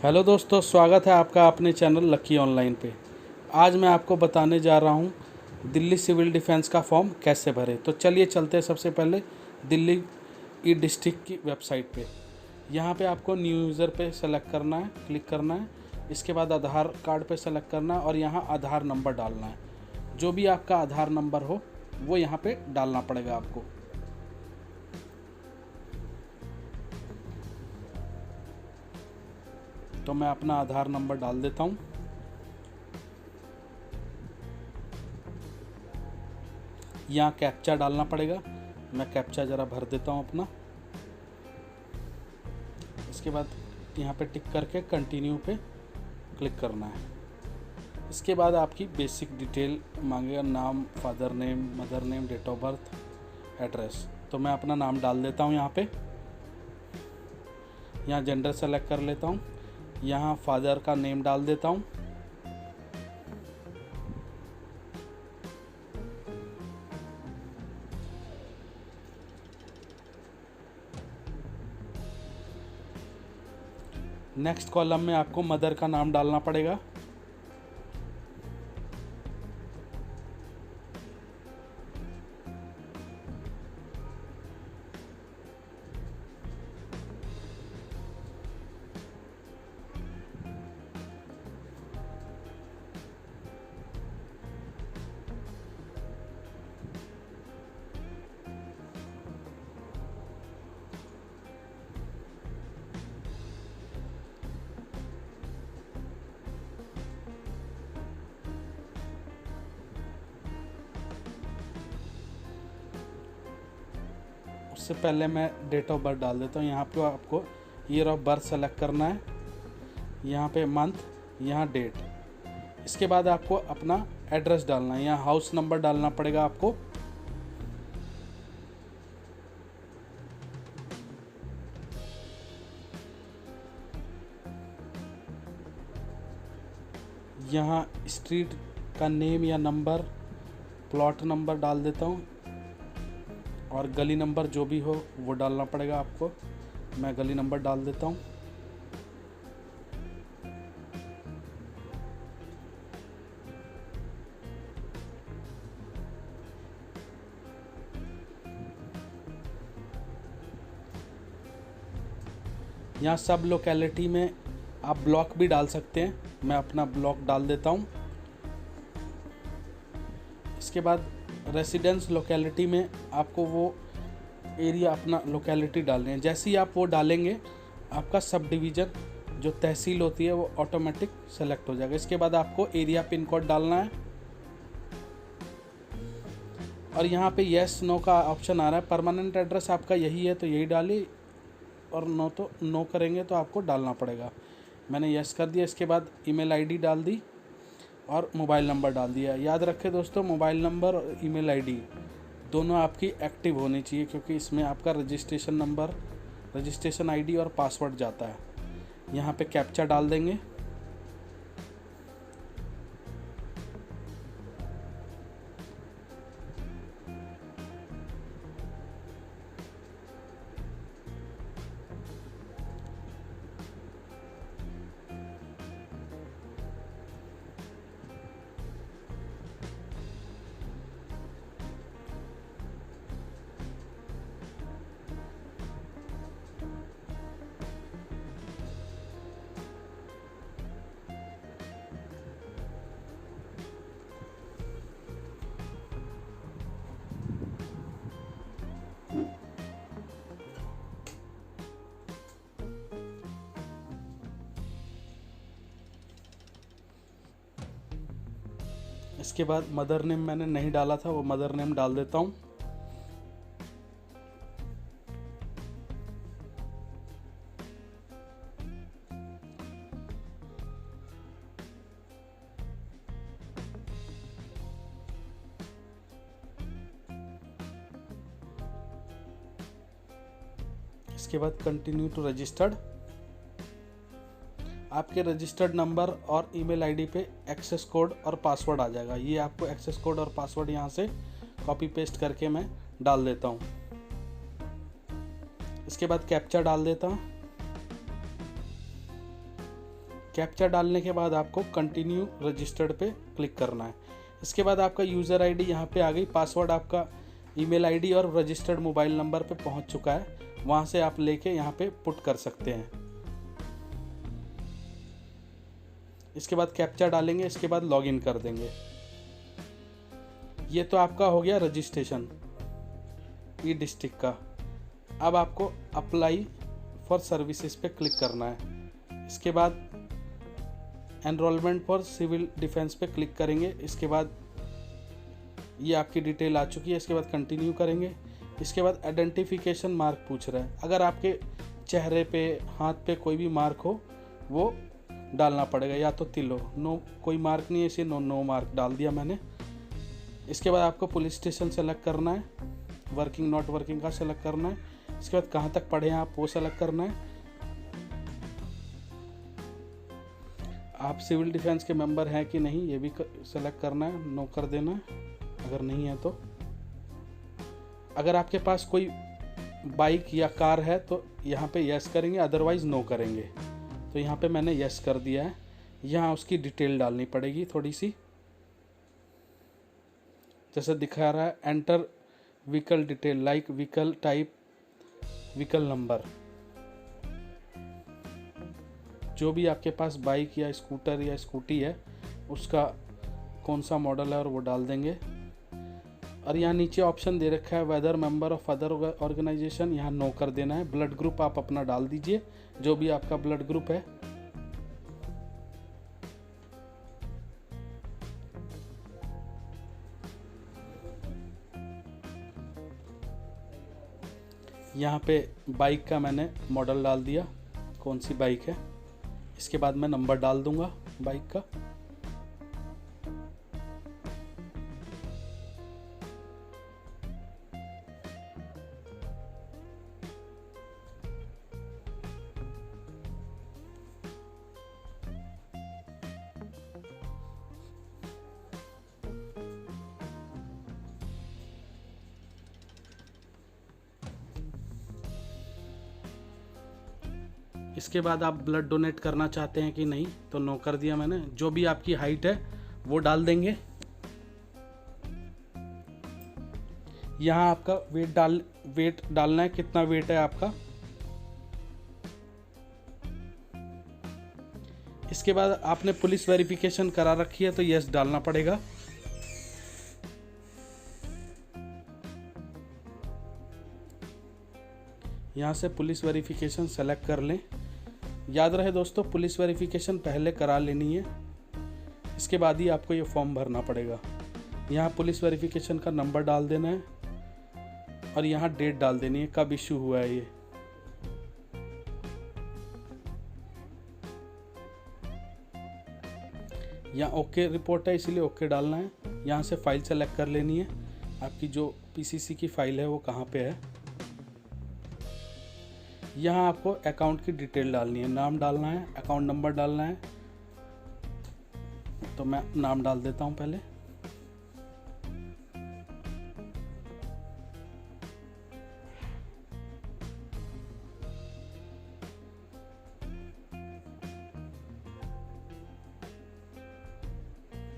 Hello दोस्तों, स्वागत है आपका अपने चैनल लकी ऑनलाइन पे। आज मैं आपको बताने जा रहा हूँ दिल्ली सिविल डिफेंस का फॉर्म कैसे भरें। तो चलिए चलते हैं सबसे पहले दिल्ली ई डिस्ट्रिक्ट की वेबसाइट पे। यहाँ पे आपको न्यू यूज़र पे सेलेक्ट करना है, क्लिक करना है। इसके बाद आधार कार्ड पे सेलेक्ट करना है और यहाँ आधार नंबर डालना है। जो भी आपका आधार नंबर हो वो यहाँ पे डालना पड़ेगा आपको। तो मैं अपना आधार नंबर डाल देता हूँ। यहाँ कैप्चा डालना पड़ेगा। मैं कैप्चा ज़रा भर देता हूँ अपना। इसके बाद यहाँ पे टिक करके कंटिन्यू पे क्लिक करना है। इसके बाद आपकी बेसिक डिटेल मांगेगा, नाम, father name, mother name, date of birth, address. तो मैं अपना नाम डाल देता हूँ यहाँ पे। यहाँ जेंडर सेलेक्ट कर लेता हूँ। यहाँ फादर का नेम डाल देता हूँ। नेक्स्ट कॉलम में आपको मदर का नाम डालना पड़ेगा। उससे पहले मैं डेट ऑफ बर्थ डाल देता हूँ। यहाँ पे आपको ईयर ऑफ बर्थ सेलेक्ट करना है, यहाँ पे मंथ, यहाँ डेट। इसके बाद आपको अपना एड्रेस डालना है। यहाँ हाउस नंबर डालना पड़ेगा आपको। यहाँ स्ट्रीट का नेम या नंबर, प्लॉट नंबर डाल देता हूँ और गली नंबर जो भी हो वो डालना पड़ेगा आपको। मैं गली नंबर डाल देता हूँ। यहाँ सब लोकेलिटी में आप ब्लॉक भी डाल सकते हैं। मैं अपना ब्लॉक डाल देता हूँ। इसके बाद रेसिडेंस लोकेलिटी में आपको वो एरिया, अपना लोकेलिटी डालनी है। जैसे ही आप वो डालेंगे आपका सब डिवीज़न जो तहसील होती है वो ऑटोमेटिक सेलेक्ट हो जाएगा। इसके बाद आपको एरिया पिन कोड डालना है और यहाँ पे येस नो का ऑप्शन आ रहा है। परमानेंट एड्रेस आपका यही है तो यही डालिए, और नो तो नो करेंगे तो आपको डालना पड़ेगा। मैंने यस कर दिया। इसके बाद ईमेल आईडी डाल दी और मोबाइल नंबर डाल दिया। याद रखें दोस्तों, मोबाइल नंबर और ईमेल आईडी दोनों आपकी एक्टिव होनी चाहिए, क्योंकि इसमें आपका रजिस्ट्रेशन नंबर, रजिस्ट्रेशन आईडी और पासवर्ड जाता है। यहाँ पे कैप्चा डाल देंगे। इसके बाद मदर नेम मैंने नहीं डाला था, वो मदर नेम डाल देता हूँ। इसके बाद कंटिन्यू टू रजिस्टर्ड। आपके रजिस्टर्ड नंबर और ईमेल आईडी पे एक्सेस कोड और पासवर्ड आ जाएगा। ये आपको एक्सेस कोड और पासवर्ड यहाँ से कॉपी पेस्ट करके मैं डाल देता हूँ। इसके बाद कैप्चा डाल देता हूँ। कैप्चा डालने के बाद आपको कंटिन्यू रजिस्टर्ड पे क्लिक करना है। इसके बाद आपका यूज़र आईडी यहाँ पे आ गई, पासवर्ड आपका ईमेल आईडी और रजिस्टर्ड मोबाइल नंबर पे पहुँच चुका है, वहाँ से आप लेके यहाँ पे पुट कर सकते हैं। इसके बाद कैप्चा डालेंगे, इसके बाद लॉगिन कर देंगे। ये तो आपका हो गया रजिस्ट्रेशन ई डिस्ट्रिक्ट का। अब आपको अप्लाई फॉर सर्विसेज पे क्लिक करना है। इसके बाद एनरोलमेंट फॉर सिविल डिफेंस पे क्लिक करेंगे। इसके बाद ये आपकी डिटेल आ चुकी है। इसके बाद कंटिन्यू करेंगे। इसके बाद आइडेंटिफिकेशन मार्क पूछ रहा है, अगर आपके चेहरे पे हाथ पे कोई भी मार्क हो वो डालना पड़ेगा, या तो तिल हो। नो कोई मार्क नहीं है इसे नो मार्क डाल दिया मैंने। इसके बाद आपको पुलिस स्टेशन सेलेक्ट करना है, वर्किंग नॉट वर्किंग का सेलेक्ट करना है। इसके बाद कहाँ तक पढ़े हैं आप वो सेलेक्ट करना है। आप सिविल डिफेंस के मेंबर हैं कि नहीं ये भी सेलेक्ट करना है, नो कर देना है अगर नहीं है तो। अगर आपके पास कोई बाइक या कार है तो यहाँ पे यस करेंगे, अदरवाइज नो करेंगे। तो यहाँ पे मैंने यस कर दिया है। यहाँ उसकी डिटेल डालनी पड़ेगी थोड़ी सी, जैसे दिखा रहा है enter vehicle detail like vehicle type, vehicle number. जो भी आपके पास बाइक या स्कूटर या स्कूटी है उसका कौन सा मॉडल है और वो डाल देंगे। और यहाँ नीचे ऑप्शन दे रखा है whether member of other organization, यहाँ नो कर देना है। ब्लड ग्रुप आप अपना डाल दीजिए, जो भी आपका ब्लड ग्रुप है। यहाँ पे बाइक का मैंने मॉडल डाल दिया, कौन सी बाइक है। इसके बाद मैं नंबर डाल दूंगा बाइक का। इसके बाद आप ब्लड डोनेट करना चाहते हैं कि नहीं तो नो कर दिया मैंने। जो भी आपकी हाइट है वो डाल देंगे। यहाँ आपका वेट डालना है, कितना वेट है आपका। इसके बाद आपने पुलिस वेरिफिकेशन करा रखी है तो यस डालना पड़ेगा। यहाँ से पुलिस वेरिफिकेशन सेलेक्ट कर लें। याद रहे दोस्तों, पुलिस वेरिफिकेशन पहले करा लेनी है, इसके बाद ही आपको ये फॉर्म भरना पड़ेगा। यहाँ पुलिस वेरिफिकेशन का नंबर डाल देना है और यहाँ डेट डाल देनी है कब इशू हुआ है ये। यहाँ ओके रिपोर्ट है इसलिए ओके डालना है। यहाँ से फाइल सेलेक्ट कर लेनी है, आपकी जो पीसीसी की फाइल है वो कहाँ पे है। यहाँ आपको अकाउंट की डिटेल डालनी है, नाम डालना है, अकाउंट नंबर डालना है। तो मैं नाम डाल देता हूँ पहले।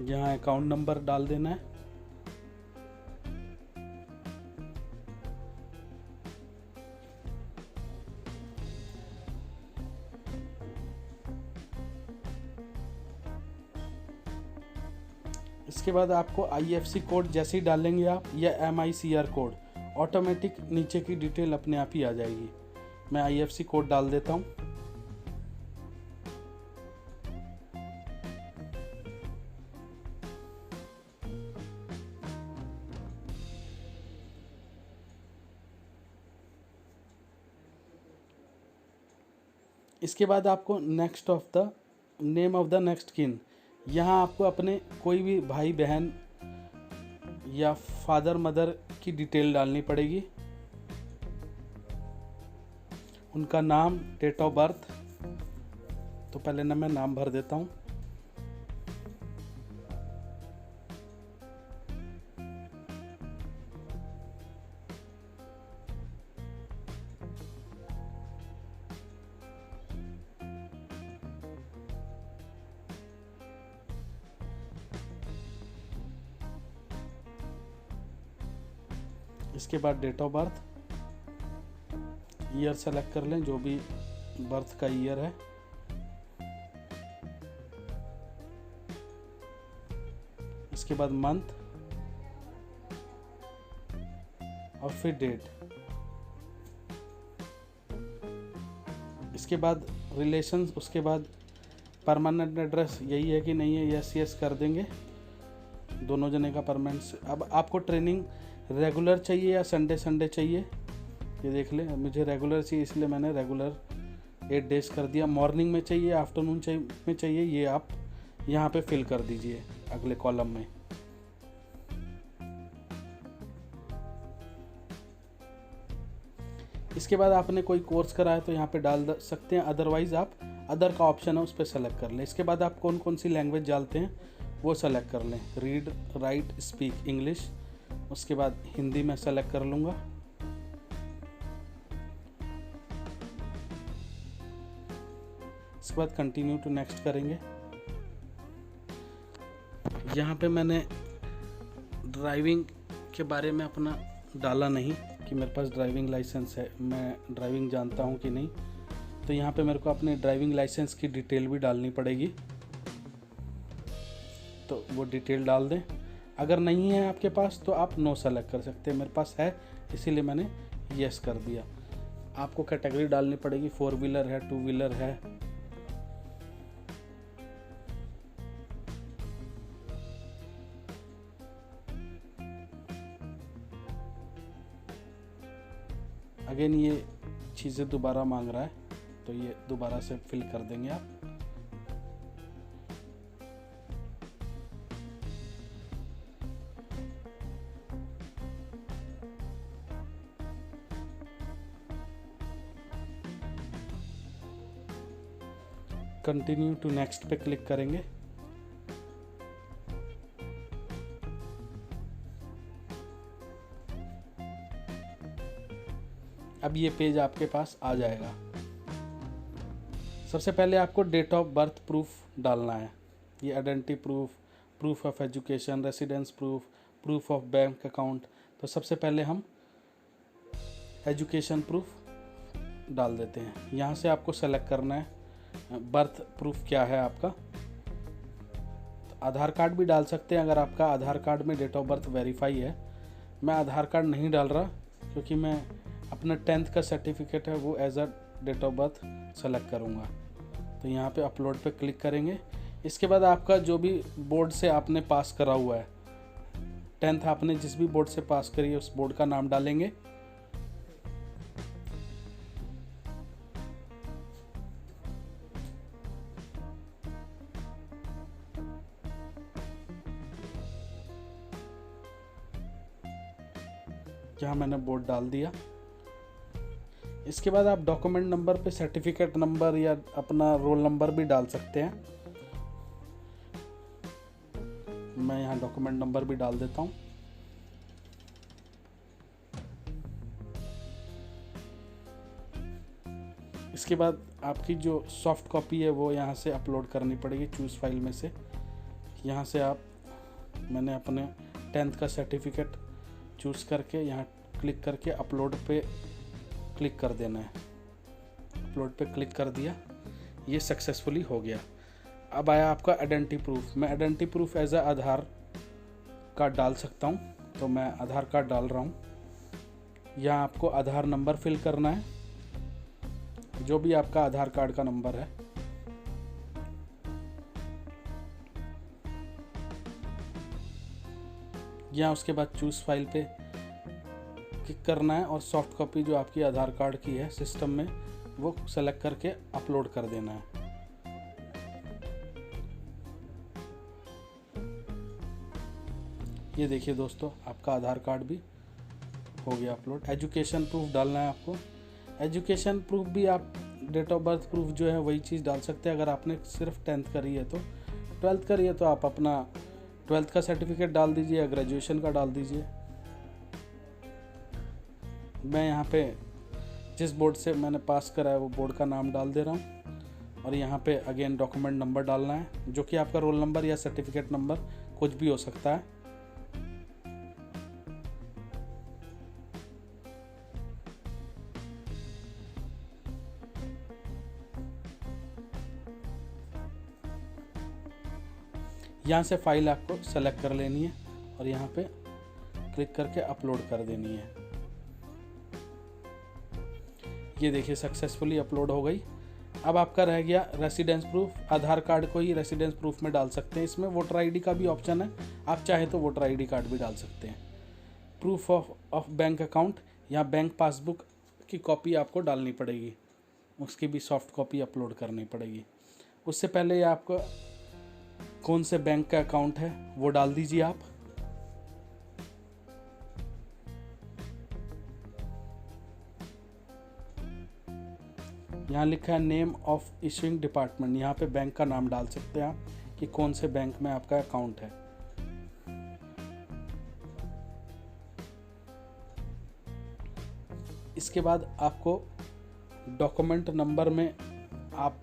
यहाँ अकाउंट नंबर डाल देना है। इसके बाद आपको IFSC कोड जैसे ही डालेंगे आप या MICR कोड, ऑटोमेटिक नीचे की डिटेल अपने आप ही आ जाएगी। मैं IFSC कोड डाल देता हूँ। इसके बाद आपको next of the name of the next किन, यहाँ आपको अपने कोई भी भाई बहन या फादर मदर की डिटेल डालनी पड़ेगी, उनका नाम, डेट ऑफ बर्थ। तो पहले ना मैं नाम भर देता हूँ। इसके बाद date of birth, year select कर लें, जो भी बर्थ का ईयर है। इसके बाद मंथ और फिर डेट। इसके बाद रिलेशंस, उसके बाद परमानेंट एड्रेस यही है कि नहीं है, यस यस कर देंगे, दोनों जने का परमानेंट। अब आपको ट्रेनिंग रेगुलर चाहिए या संडे संडे चाहिए, ये देख लें। मुझे रेगुलर चाहिए इसलिए मैंने रेगुलर 8 डेज कर दिया। मॉर्निंग में चाहिए, आफ्टरनून में चाहिए, ये आप यहाँ पे फिल कर दीजिए अगले कॉलम में। इसके बाद आपने कोई कोर्स करा है तो यहाँ पे डाल सकते हैं, अदरवाइज आप अदर का ऑप्शन है उस पर सेलेक्ट कर लें। इसके बाद आप कौन कौन सी लैंग्वेज डालते हैं वो सेलेक्ट कर लें, रीड राइट स्पीक इंग्लिश। उसके बाद हिंदी में सेलेक्ट कर लूँगा। इसके बाद कंटिन्यू टू नेक्स्ट करेंगे। यहाँ पे मैंने ड्राइविंग के बारे में अपना डाला नहीं कि मेरे पास ड्राइविंग लाइसेंस है, मैं ड्राइविंग जानता हूँ कि नहीं, तो यहाँ पे मेरे को अपने ड्राइविंग लाइसेंस की डिटेल भी डालनी पड़ेगी, तो वो डिटेल डाल दें। अगर नहीं है आपके पास तो आप नो सेलेक्ट कर सकते हैं, मेरे पास है इसीलिए मैंने यस कर दिया। आपको कैटेगरी डालनी पड़ेगी, 4 व्हीलर है, 2 व्हीलर है। अगेन ये चीज़ें दोबारा मांग रहा है तो ये दोबारा से फिल कर देंगे आप। कंटिन्यू टू नेक्स्ट पे क्लिक करेंगे। अब ये पेज आपके पास आ जाएगा। सबसे पहले आपको डेट ऑफ बर्थ प्रूफ डालना है, ये identity proof, proof of education, residence proof, proof of bank account. तो सबसे पहले हम एजुकेशन प्रूफ डाल देते हैं। यहाँ से आपको सेलेक्ट करना है बर्थ प्रूफ क्या है आपका। तो आधार कार्ड भी डाल सकते हैं अगर आपका आधार कार्ड में डेट ऑफ बर्थ वेरीफाई है। मैं आधार कार्ड नहीं डाल रहा क्योंकि मैं अपना 10th का सर्टिफिकेट है वो as a date of birth select करूँगा। तो यहाँ पे अपलोड पे क्लिक करेंगे। इसके बाद आपका जो भी बोर्ड से आपने पास करा हुआ है, 10th आपने जिस भी बोर्ड से पास करी है उस बोर्ड का नाम डालेंगे। यहाँ मैंने बोर्ड डाल दिया। इसके बाद आप डॉक्यूमेंट नंबर पे सर्टिफिकेट नंबर या अपना रोल नंबर भी डाल सकते हैं। मैं यहाँ डॉक्यूमेंट नंबर भी डाल देता हूँ। इसके बाद आपकी जो सॉफ्ट कॉपी है वो यहाँ से अपलोड करनी पड़ेगी चूज़ फाइल में से। यहाँ से आप, मैंने अपने 10th का सर्टिफिकेट चूज़ करके यहाँ क्लिक करके अपलोड पे क्लिक कर देना है। अपलोड पे क्लिक कर दिया, ये सक्सेसफुली हो गया। अब आया आपका आइडेंटिटी प्रूफ। मैं identity proof as a Aadhaar card डाल सकता हूँ, तो मैं आधार कार्ड डाल रहा हूँ। यहाँ आपको आधार नंबर फिल करना है, जो भी आपका आधार कार्ड का नंबर है। यहाँ उसके बाद चूज़ फाइल पे क्लिक करना है और सॉफ्ट कॉपी जो आपकी आधार कार्ड की है सिस्टम में वो सेलेक्ट करके अपलोड कर देना है। ये देखिए दोस्तों, आपका आधार कार्ड भी हो गया अपलोड। एजुकेशन प्रूफ डालना है आपको। एजुकेशन प्रूफ भी आप डेट ऑफ बर्थ प्रूफ जो है वही चीज़ डाल सकते हैं। अगर आपने सिर्फ 10th करी है तो, 12th करी है तो आप अपना 12th का सर्टिफिकेट डाल दीजिए या ग्रेजुएशन का डाल दीजिए। मैं यहाँ पे जिस बोर्ड से मैंने पास करा है वो बोर्ड का नाम डाल दे रहा हूँ। और यहाँ पे अगेन डॉक्यूमेंट नंबर डालना है, जो कि आपका रोल नंबर या सर्टिफिकेट नंबर कुछ भी हो सकता है। यहाँ से फाइल आपको सेलेक्ट कर लेनी है और यहाँ पे क्लिक करके अपलोड कर देनी है। ये देखिए सक्सेसफुली अपलोड हो गई। अब आपका रह गया रेसिडेंस प्रूफ। आधार कार्ड को ही रेसिडेंस प्रूफ में डाल सकते हैं। इसमें वोटर आईडी का भी ऑप्शन है, आप चाहे तो वोटर आईडी कार्ड भी डाल सकते हैं। प्रूफ ऑफ बैंक अकाउंट, यहाँ बैंक पासबुक की कॉपी आपको डालनी पड़ेगी, उसकी भी सॉफ्ट कॉपी अपलोड करनी पड़ेगी। उससे पहले आपका कौन से बैंक का अकाउंट है वो डाल दीजिए आप। यहाँ लिखा है नेम ऑफ इशूइंग डिपार्टमेंट, यहाँ पे बैंक का नाम डाल सकते हैं आप कि कौन से बैंक में आपका अकाउंट है। इसके बाद आपको डॉक्यूमेंट नंबर में आप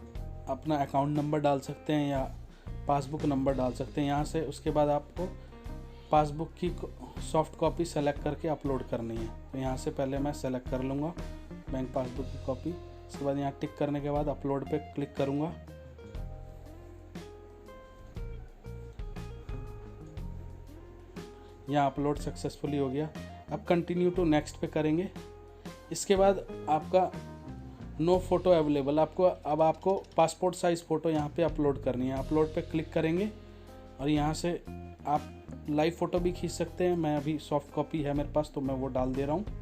अपना अकाउंट नंबर डाल सकते हैं या पासबुक नंबर डाल सकते हैं यहाँ से। उसके बाद आपको पासबुक की सॉफ्ट कॉपी सेलेक्ट करके अपलोड करनी है। तो यहाँ से पहले मैं सेलेक्ट कर लूँगा बैंक पासबुक की कॉपी। इसके बाद यहाँ टिक करने के बाद अपलोड पे क्लिक करूँगा। यहाँ अपलोड सक्सेसफुली हो गया। अब कंटिन्यू टू नेक्स्ट पे करेंगे। इसके बाद आपका नो फोटो अवेलेबल, आपको पासपोर्ट साइज़ फ़ोटो यहाँ पे अपलोड करनी है। अपलोड पे क्लिक करेंगे और यहाँ से आप लाइव फ़ोटो भी खींच सकते हैं। मैं अभी सॉफ्ट कॉपी है मेरे पास तो मैं वो डाल दे रहा हूँ।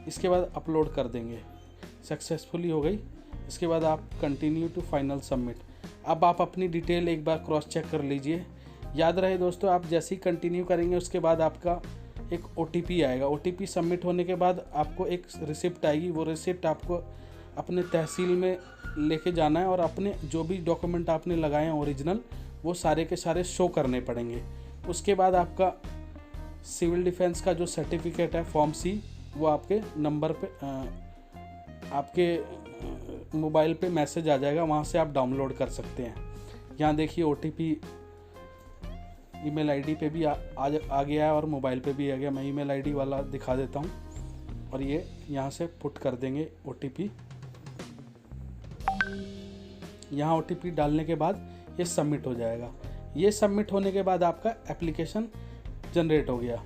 इसके बाद अपलोड कर देंगे, सक्सेसफुली हो गई। इसके बाद आप कंटिन्यू टू फाइनल सबमिट। अब आप अपनी डिटेल एक बार क्रॉस चेक कर लीजिए। याद रहे दोस्तों, आप जैसे ही कंटिन्यू करेंगे उसके बाद आपका एक OTP आएगा। OTP सबमिट होने के बाद आपको एक रिसिप्ट आएगी। वो रिसिप्ट आपको अपने तहसील में लेके जाना है और अपने जो भी डॉक्यूमेंट आपने लगाए हैं ओरिजिनल, वो सारे के सारे शो करने पड़ेंगे। उसके बाद आपका सिविल डिफेंस का जो सर्टिफिकेट है फॉर्म C, वो आपके नंबर पे आपके मोबाइल पे मैसेज आ जाएगा, वहाँ से आप डाउनलोड कर सकते हैं। यहाँ देखिए OTP ईमेल आईडी पे भी आ गया है और मोबाइल पे भी आ गया। मैं ईमेल आईडी वाला दिखा देता हूँ और ये यहाँ से पुट कर देंगे OTP। यहाँ OTP डालने के बाद ये सबमिट हो जाएगा। ये सबमिट होने के बाद आपका एप्लीकेशन जनरेट हो गया।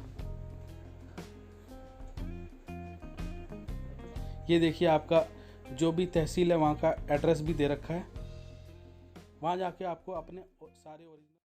ये देखिए आपका जो भी तहसील है वहाँ का एड्रेस भी दे रखा है। वहाँ जाके आपको अपने सारे ओरिजिनल